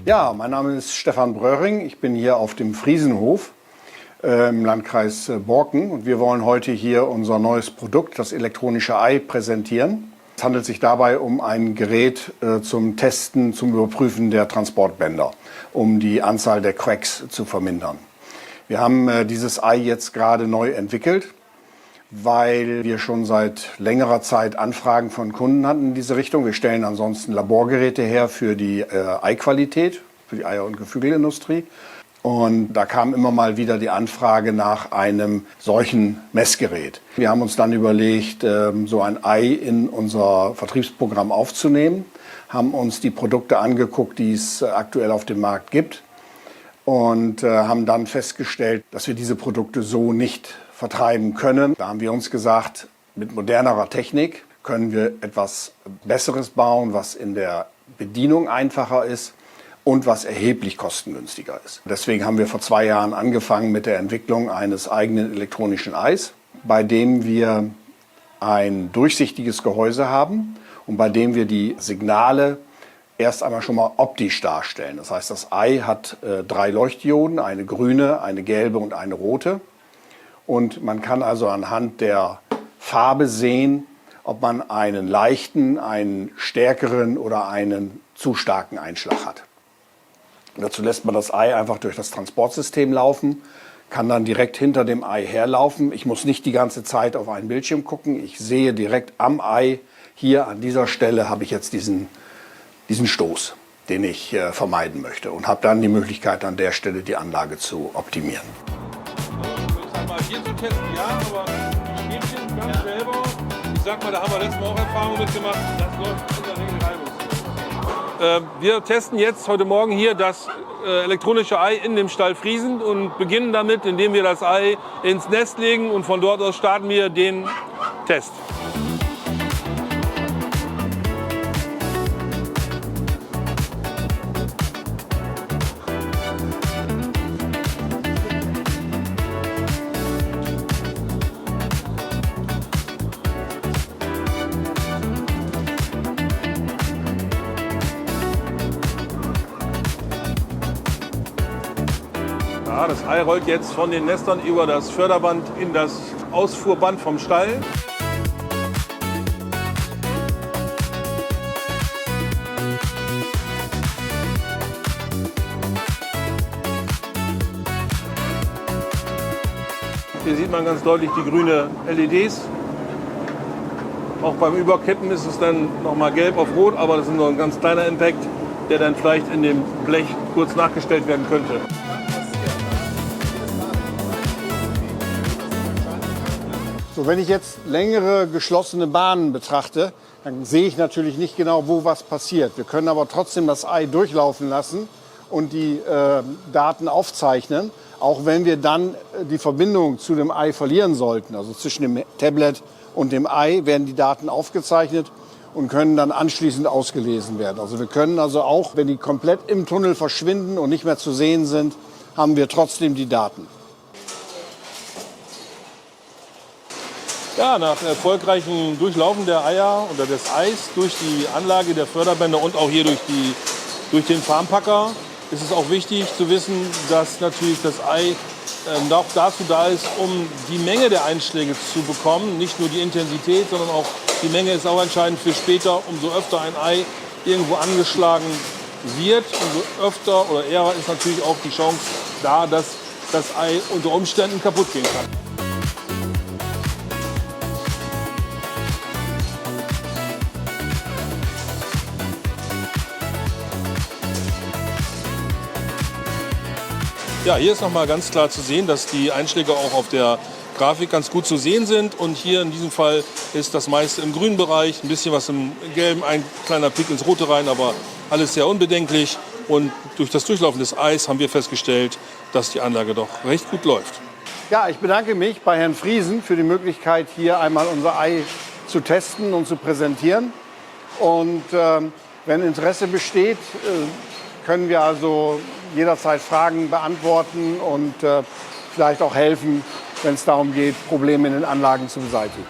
Ja, mein Name ist Stefan Bröhring. Ich bin hier auf dem Friesenhof im Landkreis Borken und wir wollen heute hier unser neues Produkt, das elektronische Ei, präsentieren. Es handelt sich dabei um ein Gerät zum Testen, zum Überprüfen der Transportbänder, um die Anzahl der Cracks zu vermindern. Wir haben dieses Ei jetzt gerade neu entwickelt, weil wir schon seit längerer Zeit Anfragen von Kunden hatten in diese Richtung. Wir stellen ansonsten Laborgeräte her für die Eiqualität, für die Eier- und Geflügelindustrie. Und da kam immer mal wieder die Anfrage nach einem solchen Messgerät. Wir haben uns dann überlegt, so ein Ei in unser Vertriebsprogramm aufzunehmen, haben uns die Produkte angeguckt, die es aktuell auf dem Markt gibt und haben dann festgestellt, dass wir diese Produkte so nicht vertreiben können. Da haben wir uns gesagt, mit modernerer Technik können wir etwas Besseres bauen, was in der Bedienung einfacher ist und was erheblich kostengünstiger ist. Deswegen haben wir vor 2 Jahren angefangen mit der Entwicklung eines eigenen elektronischen Eis, bei dem wir ein durchsichtiges Gehäuse haben und bei dem wir die Signale erst einmal schon mal optisch darstellen. Das heißt, das Ei hat 3 Leuchtdioden, eine grüne, eine gelbe und eine rote. Und man kann also anhand der Farbe sehen, ob man einen leichten, einen stärkeren oder einen zu starken Einschlag hat. Dazu lässt man das Ei einfach durch das Transportsystem laufen, kann dann direkt hinter dem Ei herlaufen. Ich muss nicht die ganze Zeit auf einen Bildschirm gucken. Ich sehe direkt am Ei, hier an dieser Stelle habe ich jetzt diesen Stoß, den ich vermeiden möchte und habe dann die Möglichkeit, an der Stelle die Anlage zu optimieren. Hier zu testen, ja, aber die Stäbchen ganz selber, ich sag mal, da haben wir letztes Mal auch Erfahrungen mitgemacht, das läuft in der Regel reibungslos. Wir testen jetzt heute Morgen hier das elektronische Ei in dem Stall Friesen und beginnen damit, indem wir das Ei ins Nest legen und von dort aus starten wir den Test. Ja, das Ei rollt jetzt von den Nestern über das Förderband in das Ausfuhrband vom Stall. Hier sieht man ganz deutlich die grüne LEDs. Auch beim Überkippen ist es dann nochmal gelb auf rot, aber das ist nur ein ganz kleiner Impact, der dann vielleicht in dem Blech kurz nachgestellt werden könnte. So, wenn ich jetzt längere geschlossene Bahnen betrachte, dann sehe ich natürlich nicht genau, wo was passiert. Wir können aber trotzdem das Ei durchlaufen lassen und die Daten aufzeichnen, auch wenn wir dann die Verbindung zu dem Ei verlieren sollten. Also zwischen dem Tablet und dem Ei werden die Daten aufgezeichnet und können dann anschließend ausgelesen werden. Also wir können also auch, wenn die komplett im Tunnel verschwinden und nicht mehr zu sehen sind, haben wir trotzdem die Daten. Ja, nach erfolgreichem Durchlaufen der Eier oder des Eis durch die Anlage der Förderbänder und auch hier durch den Farmpacker ist es auch wichtig zu wissen, dass natürlich das Ei auch dazu da ist, um die Menge der Einschläge zu bekommen. Nicht nur die Intensität, sondern auch die Menge ist auch entscheidend für später. Umso öfter ein Ei irgendwo angeschlagen wird, umso öfter oder eher ist natürlich auch die Chance da, dass das Ei unter Umständen kaputt gehen kann. Ja, hier ist noch mal ganz klar zu sehen, dass die Einschläge auch auf der Grafik ganz gut zu sehen sind. Und hier in diesem Fall ist das meiste im grünen Bereich, ein bisschen was im gelben, ein kleiner Pik ins rote rein, aber alles sehr unbedenklich. Und durch das Durchlaufen des Eis haben wir festgestellt, dass die Anlage doch recht gut läuft. Ja, ich bedanke mich bei Herrn Friesen für die Möglichkeit, hier einmal unser Ei zu testen und zu präsentieren. Und wenn Interesse besteht, können wir also jederzeit Fragen beantworten und vielleicht auch helfen, wenn es darum geht, Probleme in den Anlagen zu beseitigen.